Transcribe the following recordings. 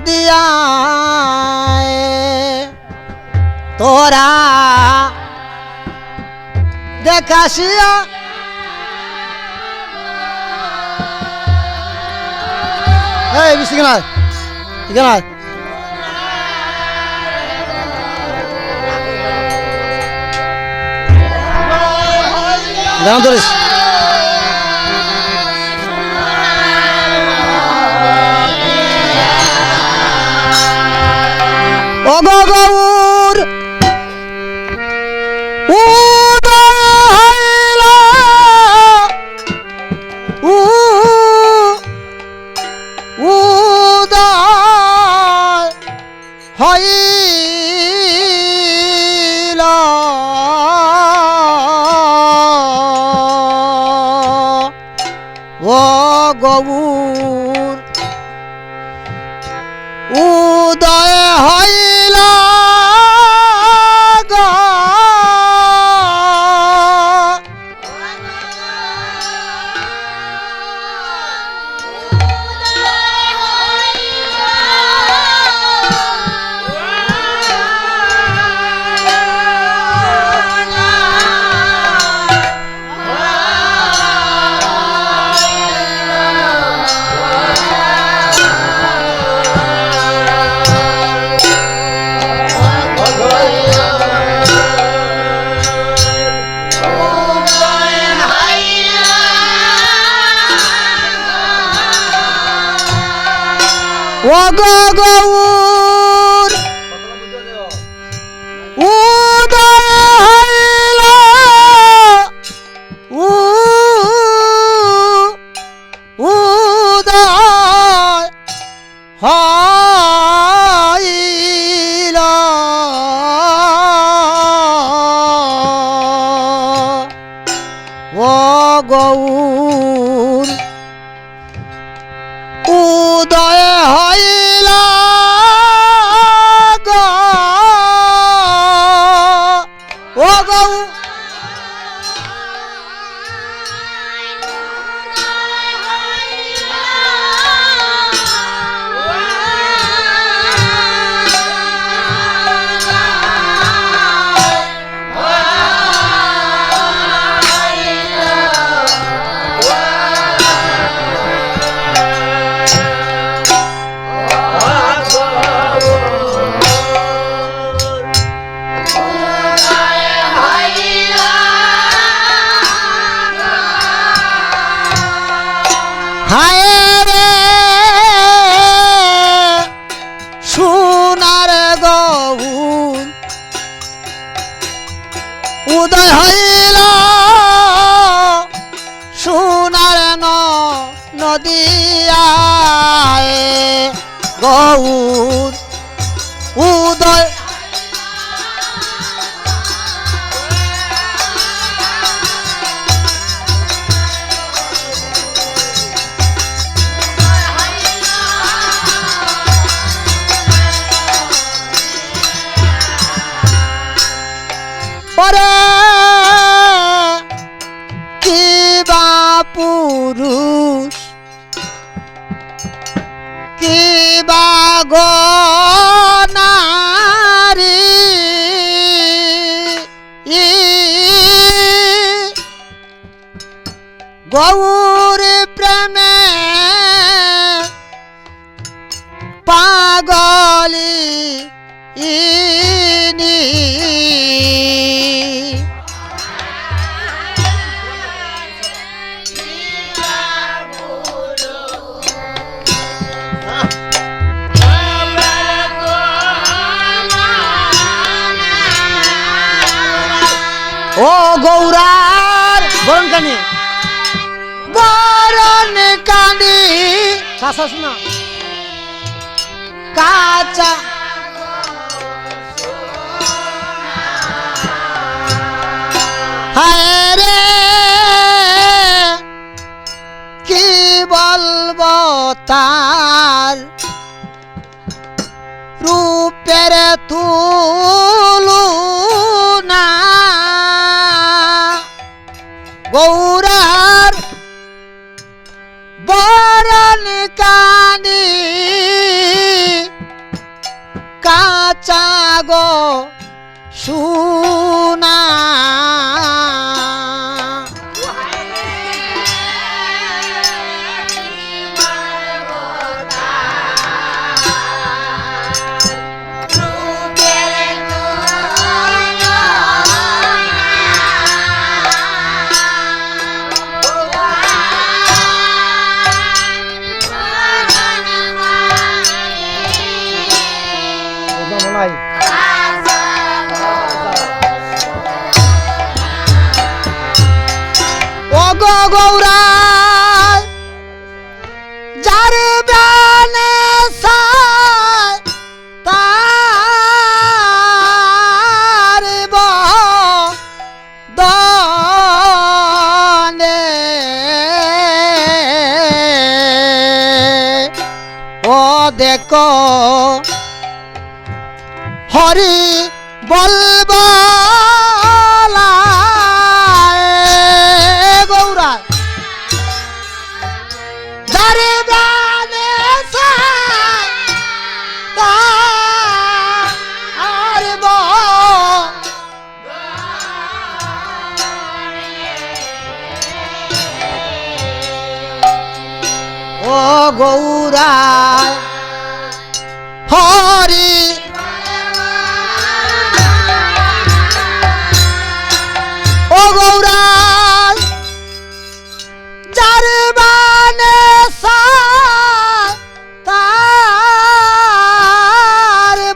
নদিয়ায় তোরা দেখাশিয়া এই বিশ কেনা কেনা দাম ধরিস অগগৌর গৌর উদয় হইলা গৌর উদয় হইলা উদয় হইলা গৌর উদয় হইলা ও গৌ উদয় হইল সোনার নদিয়ায় গৌর উদয় পরে কিবা পুরুষ কিবা গনারী গৌর প্রেমে পাগলি ইনি ও গৌরার বরণ কানি কাঁচা শোনা কাঁচা হায় রে কি বলবো তার রূপের তুলনা গৌরার বরণ কানি গো সোনা গৌরা যার প্রাণে সায় তার বদনে ও দেখো হরি বলবা ও গৌরা হরি ও গৌরা যার বানে তার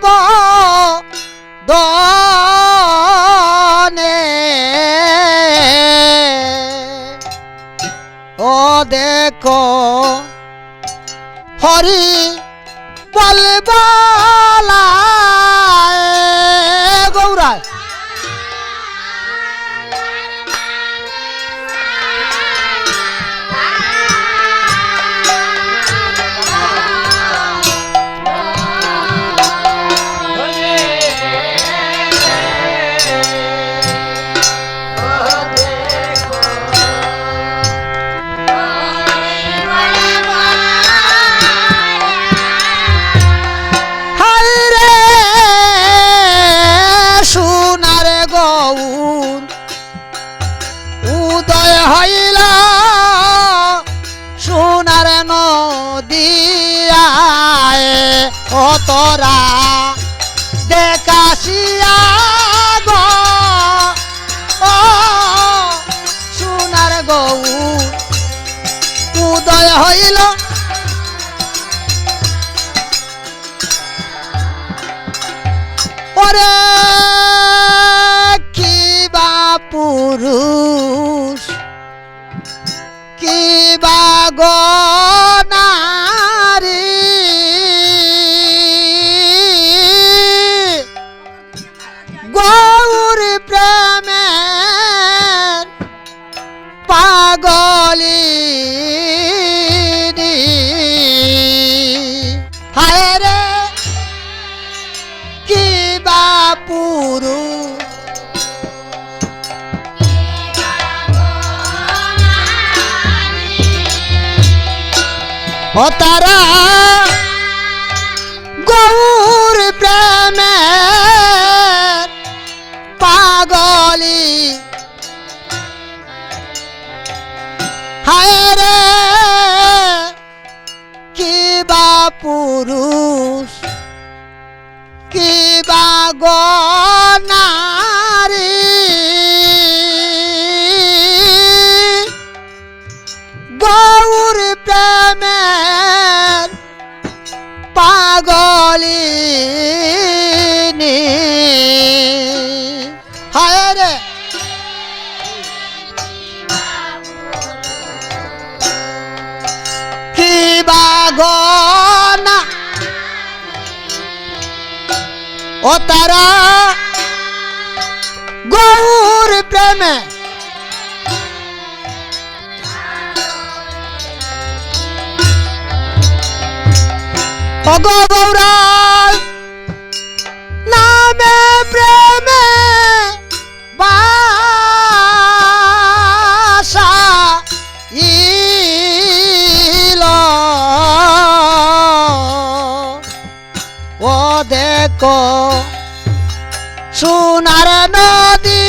বদনে ও দেখো হরি বলবালা গৌরা উদয় হইল সোনার নদিয়ায় ও তোরা দেখাশিয়া গো ও সোনার গৌর উদয় হইল ওরে পুরুষ কি বা নারী গৌর প্রেমের পাগলি হায় রে কি বা পুরুষ ও তারা গৌর প্রেমের পাগলি হায় রে কি বা পুরুষ কি বা নারী গৌর প্রেমের পাগলি হায় রে কি বা না ও তারা গৌর প্রেমে গৌরা নামে প্রেমে বাসা ইল ও দেখো নদী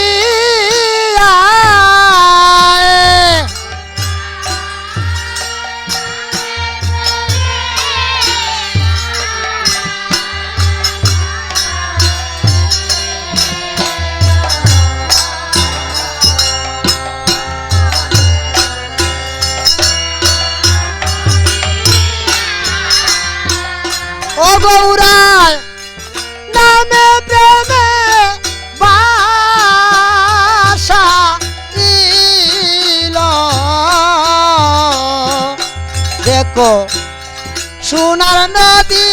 ও গৌরায় নামে প্রেমে বাসা ইল দেখো সোনার নদী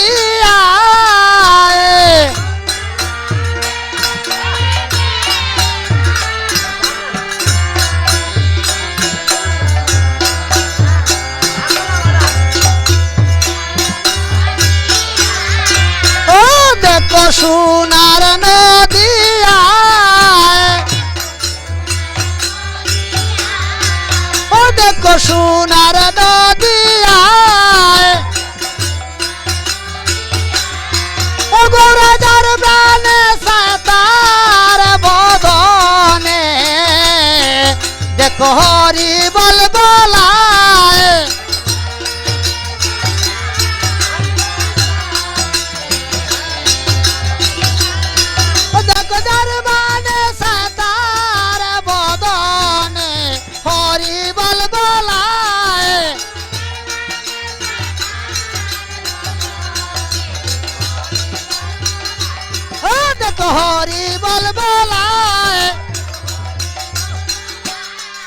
দেখো সোনার নদী ও দেখো সোনার নদী ও গৌরাজার প্রাণে সাতার বদনে দেখো হরি বল বলায় দরবানে সাতার বদনে হরি বল বলায় ও দেখো হরি বল বলায়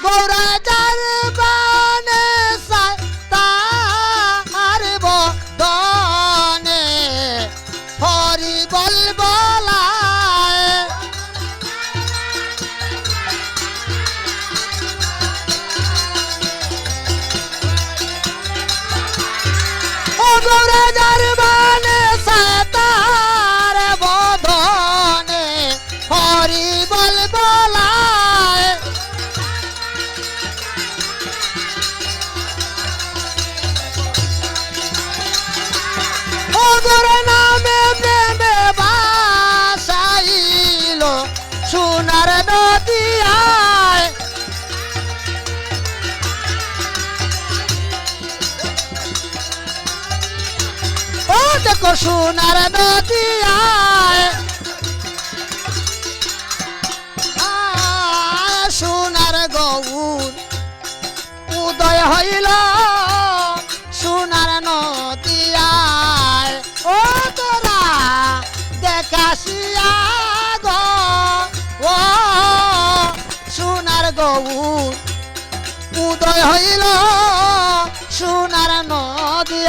গৌরাজার বানে সাতার বদনে হরি বল বলায় গৌরাজার বানে সাতার বদনে হরি বল বলায় ও গুরু নামে প্রেমে বাসাইল সোনার নদী ও দেখো সোনার নদী সোনার গৌর উদয় হইল সোনার নদী ও তোরা দেখাশিয়া গো ও সোনার গৌর উদয় হইল সোনার নদী